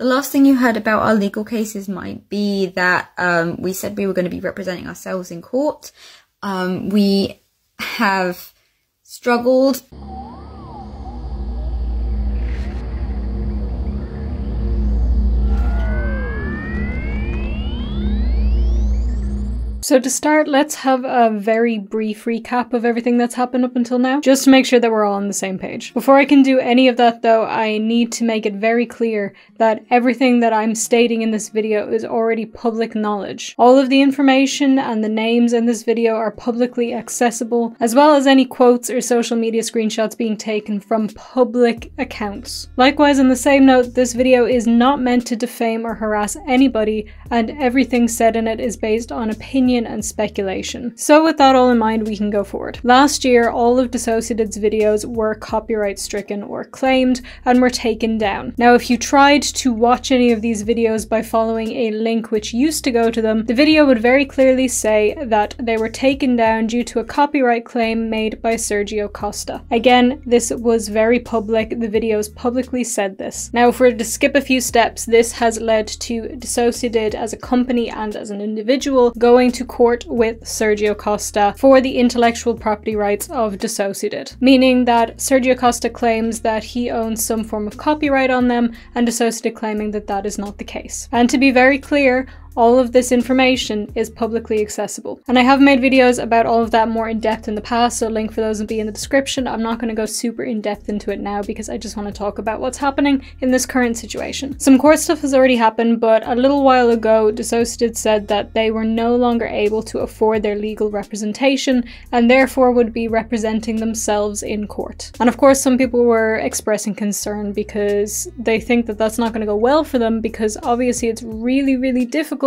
The last thing you heard about our legal cases might be that we said we were going to be representing ourselves in court. We have struggled. So to start, let's have a very brief recap of everything that's happened up until now, just to make sure that we're all on the same page. Before I can do any of that though, I need to make it very clear that everything that I'm stating in this video is already public knowledge. All of the information and the names in this video are publicly accessible, as well as any quotes or social media screenshots being taken from public accounts. Likewise, on the same note, this video is not meant to defame or harass anybody, and everything said in it is based on opinion and speculation. So with that all in mind, we can go forward. Last year, all of DissociaDID's videos were copyright stricken or claimed and were taken down. Now, if you tried to watch any of these videos by following a link which used to go to them, the video would very clearly say that they were taken down due to a copyright claim made by Sergio Costa. Again, this was very public. The videos publicly said this. Now, if we're to skip a few steps, this has led to DissociaDID as a company and as an individual going to court with Sergio Costa for the intellectual property rights of DissociaDID, meaning that Sergio Costa claims that he owns some form of copyright on them and DissociaDID claiming that that is not the case. And to be very clear, all of this information is publicly accessible. And I have made videos about all of that more in depth in the past, so a link for those will be in the description. I'm not going to go super in depth into it now because I just want to talk about what's happening in this current situation. Some court stuff has already happened, but a little while ago, DissociaDID said that they were no longer able to afford their legal representation and therefore would be representing themselves in court. And of course, some people were expressing concern because they think that that's not going to go well for them, because obviously it's really, really difficult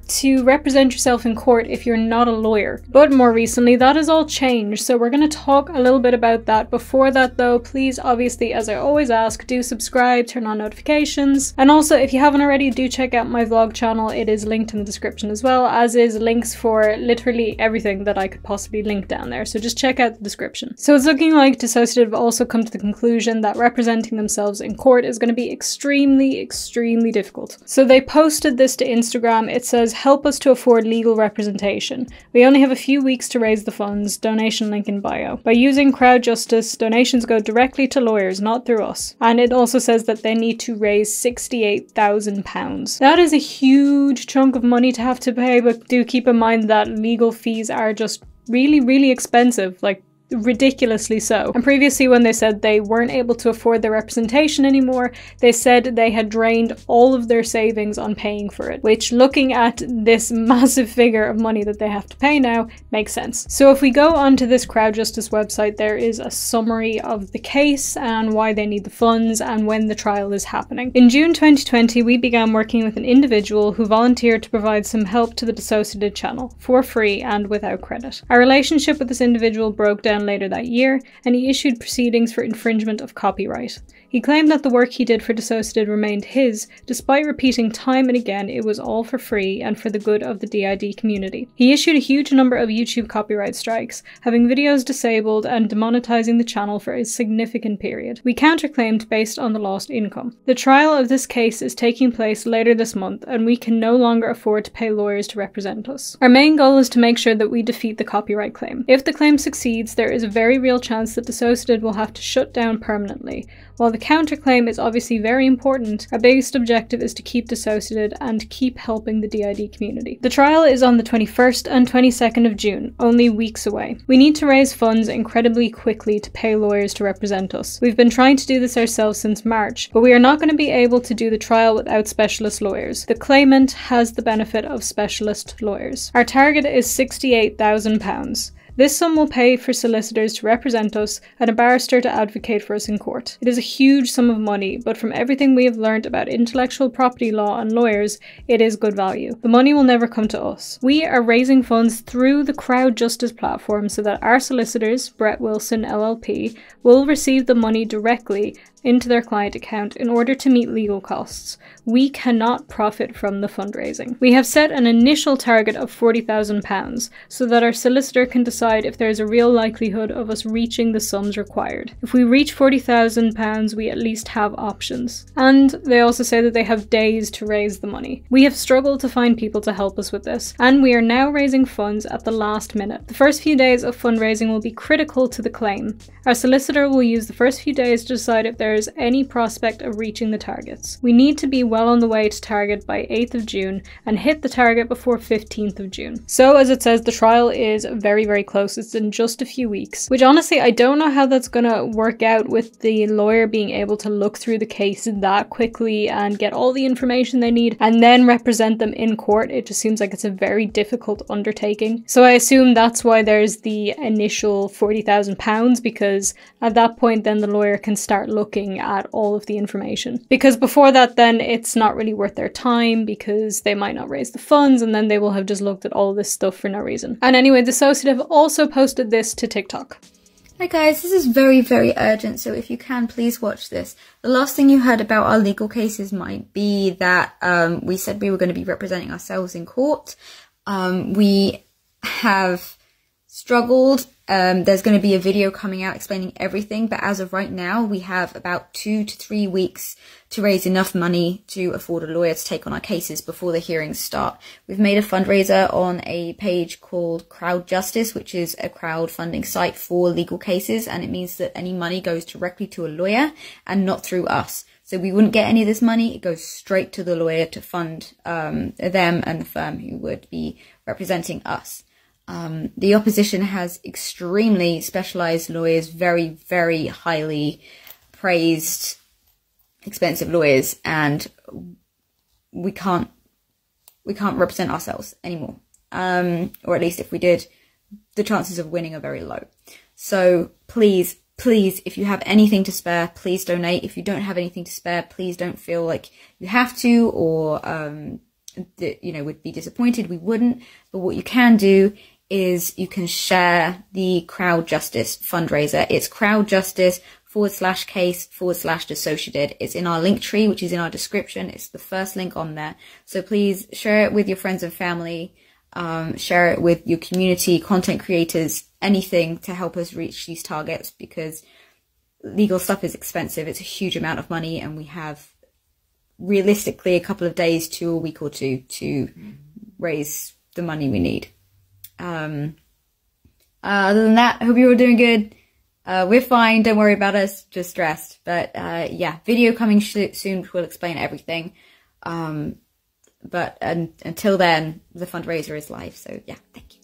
to represent yourself in court if you're not a lawyer. But more recently, that has all changed, so we're going to talk a little bit about that. Before that though, please, obviously, as I always ask, do subscribe, turn on notifications, and also if you haven't already, do check out my vlog channel. It is linked in the description as well, as is links for literally everything that I could possibly link down there, so just check out the description. So it's looking like DissociaDID have also come to the conclusion that representing themselves in court is going to be extremely, extremely difficult. So they posted this to Instagram. It says, "Help us to afford legal representation. We only have a few weeks to raise the funds. Donation link in bio. By using crowd justice, donations go directly to lawyers, not through us." And it also says that they need to raise £68,000. That is a huge chunk of money to have to pay, but do keep in mind that legal fees are just really, really expensive. Like, ridiculously so. And previously, when they said they weren't able to afford their representation anymore, they said they had drained all of their savings on paying for it, which, looking at this massive figure of money that they have to pay now, makes sense. So if we go onto this crowd justice website, there is a summary of the case and why they need the funds and when the trial is happening. In June 2020, we began working with an individual who volunteered to provide some help to the DissociaDID channel for free and without credit. Our relationship with this individual broke down later that year, and he issued proceedings for infringement of copyright. He claimed that the work he did for DissociaDID remained his, despite repeating time and again it was all for free and for the good of the DID community. He issued a huge number of YouTube copyright strikes, having videos disabled and demonetizing the channel for a significant period. We counterclaimed based on the lost income. The trial of this case is taking place later this month, and we can no longer afford to pay lawyers to represent us. Our main goal is to make sure that we defeat the copyright claim. If the claim succeeds, there is a very real chance that DissociaDID will have to shut down permanently. While the counterclaim is obviously very important, our biggest objective is to keep DissociaDID and keep helping the DID community. The trial is on the 21st and 22nd of June, only weeks away. We need to raise funds incredibly quickly to pay lawyers to represent us. We've been trying to do this ourselves since March, but we are not going to be able to do the trial without specialist lawyers. The claimant has the benefit of specialist lawyers. Our target is £68,000. This sum will pay for solicitors to represent us and a barrister to advocate for us in court. It is a huge sum of money, but from everything we have learned about intellectual property law and lawyers, it is good value. The money will never come to us. We are raising funds through the crowd justice platform so that our solicitors, Brett Wilson LLP, will receive the money directly into their client account in order to meet legal costs, we cannot profit from the fundraising. We have set an initial target of £40,000 so that our solicitor can decide if there is a real likelihood of us reaching the sums required. If we reach £40,000, we at least have options. And they also say that they have days to raise the money. We have struggled to find people to help us with this, and we are now raising funds at the last minute. The first few days of fundraising will be critical to the claim. Our solicitor will use the first few days to decide if there is any prospect of reaching the targets. We need to be well on the way to target by 8th of June and hit the target before 15th of June. So as it says, the trial is very, very close. It's in just a few weeks, which honestly, I don't know how that's gonna work out with the lawyer being able to look through the case that quickly and get all the information they need and then represent them in court. It just seems like it's a very difficult undertaking. So I assume that's why there's the initial £40,000, because at that point then the lawyer can start looking at all of the information. Because before that then it's not really worth their time, because they might not raise the funds and then they will have just looked at all this stuff for no reason. And anyway, DissociaDID also posted this to TikTok. Hi guys, this is very, very urgent, so if you can, please watch this. The last thing you heard about our legal cases might be that we said we were going to be representing ourselves in court. We have struggled. There's going to be a video coming out explaining everything, but as of right now, we have about 2 to 3 weeks to raise enough money to afford a lawyer to take on our cases before the hearings start. We've made a fundraiser on a page called Crowd Justice, which is a crowdfunding site for legal cases, and it means that any money goes directly to a lawyer and not through us. So we wouldn't get any of this money. It goes straight to the lawyer to fund them and the firm who would be representing us. The opposition has extremely specialized lawyers, very, very highly praised, expensive lawyers, and we can't represent ourselves anymore. Or at least if we did, the chances of winning are very low. So please, if you have anything to spare, please donate. If you don't have anything to spare, please don't feel like you have to, or would be disappointed. We wouldn't. But what you can do is you can share the Crowd Justice fundraiser. It's crowdjustice/case/DissociaDID. It's in our link tree, which is in our description. It's the first link on there. So please share it with your friends and family. Share it with your community, content creators, anything to help us reach these targets, because legal stuff is expensive. It's a huge amount of money, and we have realistically a couple of days to a week or two to raise the money we need. Other than that, I hope you're all doing good. We're fine, don't worry about us, just stressed. But yeah, video coming soon will explain everything. But until then, the fundraiser is live, so yeah, thank you.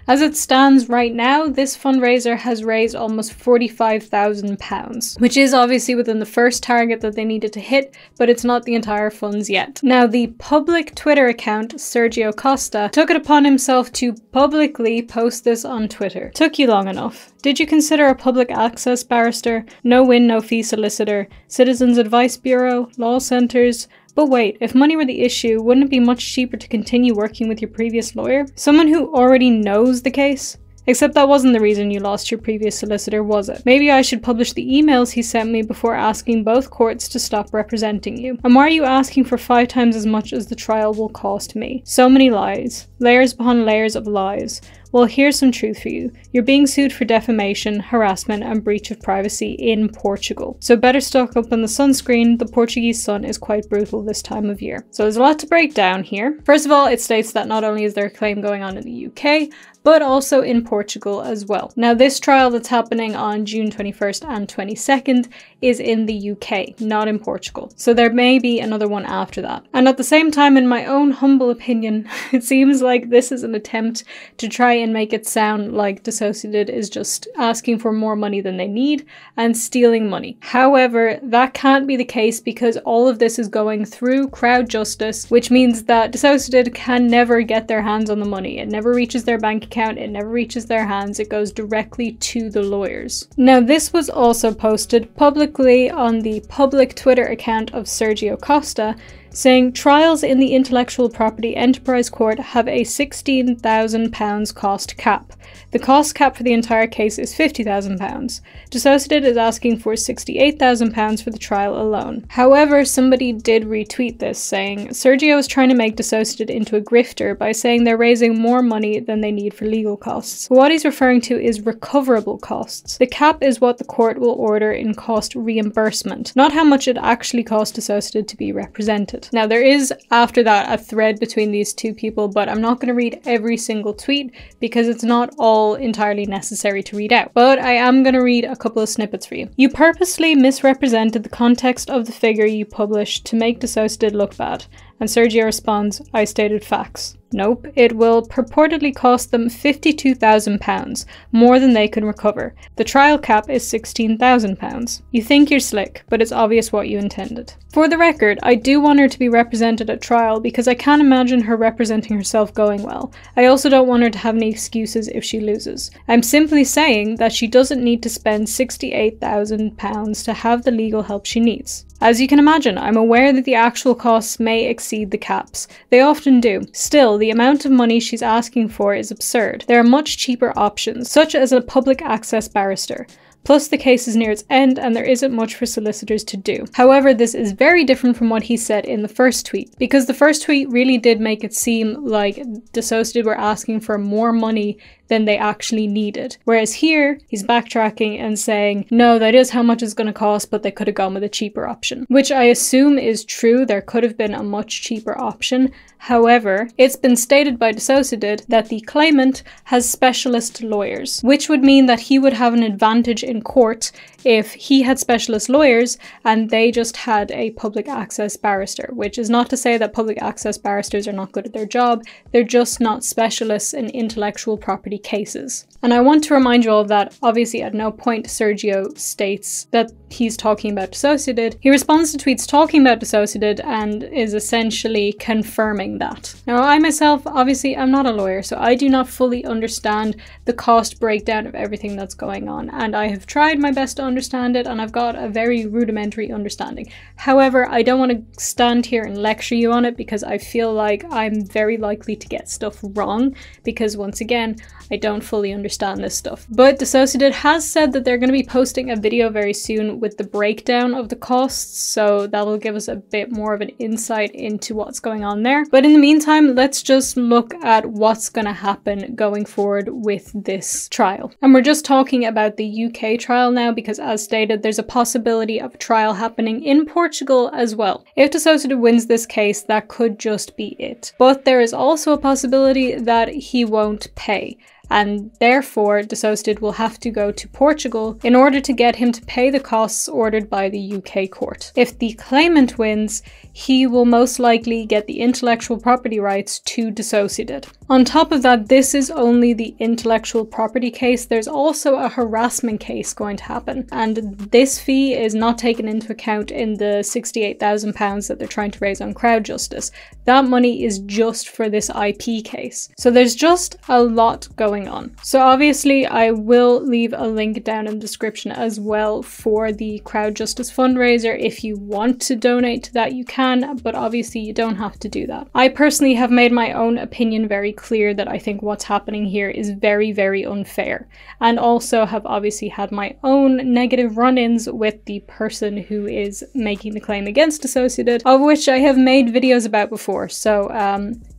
As it stands right now, this fundraiser has raised almost £45,000, which is obviously within the first target that they needed to hit, but it's not the entire funds yet. Now, the public Twitter account, Sergio Costa, took it upon himself to publicly post this on Twitter. Took you long enough. Did you consider a public access barrister, no win, no fee solicitor, Citizens Advice Bureau, law centres? But wait, if money were the issue, wouldn't it be much cheaper to continue working with your previous lawyer? Someone who already knows the case? Except that wasn't the reason you lost your previous solicitor, was it? Maybe I should publish the emails he sent me before asking both courts to stop representing you. And why are you asking for 5 times as much as the trial will cost me? So many lies. Layers upon layers of lies. Well, here's some truth for you. You're being sued for defamation, harassment, and breach of privacy in Portugal. So better stock up on the sunscreen. The Portuguese sun is quite brutal this time of year. So there's a lot to break down here. First of all, it states that not only is there a claim going on in the UK, but also in Portugal as well. Now, this trial that's happening on June 21st and 22nd is in the UK, not in Portugal. So there may be another one after that. And at the same time, in my own humble opinion, it seems like this is an attempt to try and make it sound like DissociaDID is just asking for more money than they need and stealing money. However, that can't be the case, because all of this is going through Crowd Justice, which means that DissociaDID can never get their hands on the money. It never reaches their bank account. account, it never reaches their hands, it goes directly to the lawyers. Now this was also posted publicly on the public Twitter account of Sergio Costa, saying trials in the Intellectual Property Enterprise Court have a £16,000 cost cap. The cost cap for the entire case is £50,000. DissociaDID is asking for £68,000 for the trial alone. However, somebody did retweet this, saying Sergio is trying to make DissociaDID into a grifter by saying they're raising more money than they need for legal costs. What he's referring to is recoverable costs. The cap is what the court will order in cost reimbursement, not how much it actually costs DissociaDID to be represented. Now there is after that a thread between these two people, but I'm not going to read every single tweet because it's not all entirely necessary to read out. But I am going to read a couple of snippets for you. You purposely misrepresented the context of the figure you published to make DissociaDID look bad. And Sergio responds, I stated facts. Nope, it will purportedly cost them £52,000, more than they can recover. The trial cap is £16,000. You think you're slick, but it's obvious what you intended. For the record, I do want her to be represented at trial because I can't imagine her representing herself going well. I also don't want her to have any excuses if she loses. I'm simply saying that she doesn't need to spend £68,000 to have the legal help she needs. As you can imagine, I'm aware that the actual costs may exceed the caps. They often do. Still, the amount of money she's asking for is absurd. There are much cheaper options, such as a public access barrister. Plus, the case is near its end and there isn't much for solicitors to do. However, this is very different from what he said in the first tweet, because the first tweet really did make it seem like DissociaDID were asking for more money than they actually needed. Whereas here, he's backtracking and saying, no, that is how much it's going to cost, but they could have gone with a cheaper option. Which I assume is true, there could have been a much cheaper option. However, it's been stated by DissociaDID that the claimant has specialist lawyers, which would mean that he would have an advantage in court if he had specialist lawyers and they just had a public access barrister, which is not to say that public access barristers are not good at their job, they're just not specialists in intellectual property cases. And I want to remind you all of that. Obviously at no point Sergio states that he's talking about DissociaDID. He responds to tweets talking about DissociaDID and is essentially confirming that. Now I myself, obviously I'm not a lawyer, so I do not fully understand the cost breakdown of everything that's going on, and I have tried my best to understand it and I've got a very rudimentary understanding. However, I don't want to stand here and lecture you on it because I feel like I'm very likely to get stuff wrong because once again, I don't fully understand this stuff. But DissociaDID has said that they're going to be posting a video very soon with the breakdown of the costs, so that'll give us a bit more of an insight into what's going on there. But in the meantime, let's just look at what's going to happen going forward with this trial. And we're just talking about the UK trial now because as stated, there's a possibility of a trial happening in Portugal as well. If DissociaDID wins this case, that could just be it. But there is also a possibility that he won't pay, and therefore DissociaDID will have to go to Portugal in order to get him to pay the costs ordered by the UK court. If the claimant wins, he will most likely get the intellectual property rights to DissociaDID. On top of that, this is only the intellectual property case. There's also a harassment case going to happen, and this fee is not taken into account in the £68,000 that they're trying to raise on crowd justice. That money is just for this IP case. So there's just a lot going on. So obviously I will leave a link down in the description as well for the crowd justice fundraiser. If you want to donate to that, you can, but obviously you don't have to do that. I personally have made my own opinion very clear that I think what's happening here is very, very unfair, and also have obviously had my own negative run-ins with the person who is making the claim against DissociaDID, of which I have made videos about before, so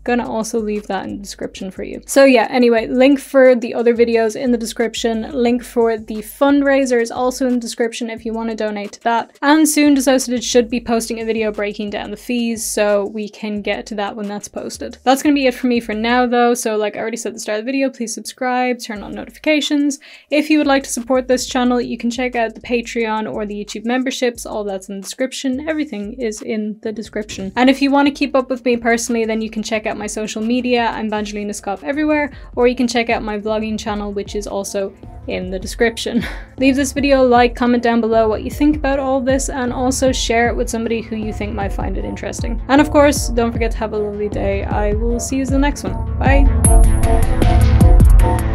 gonna also leave that in the description for you. So yeah, anyway, link for the other videos in the description, link for the fundraiser is also in the description if you want to donate to that, and soon DissociaDID should be posting a video breaking down the fees, so we can get to that when that's posted. That's gonna be it for me for now though, so like I already said at the start of the video, please subscribe, turn on notifications. If you would like to support this channel, you can check out the Patreon or the YouTube memberships, all that's in the description, everything is in the description. And if you want to keep up with me personally, then you can check out my social media. I'm VangelinaSkov everywhere, or you can check out my vlogging channel, which is also in the description. Leave this video a like, comment down below what you think about all this, and also share it with somebody who you think might find it interesting. And of course, don't forget to have a lovely day. I will see you in the next one. Bye! you.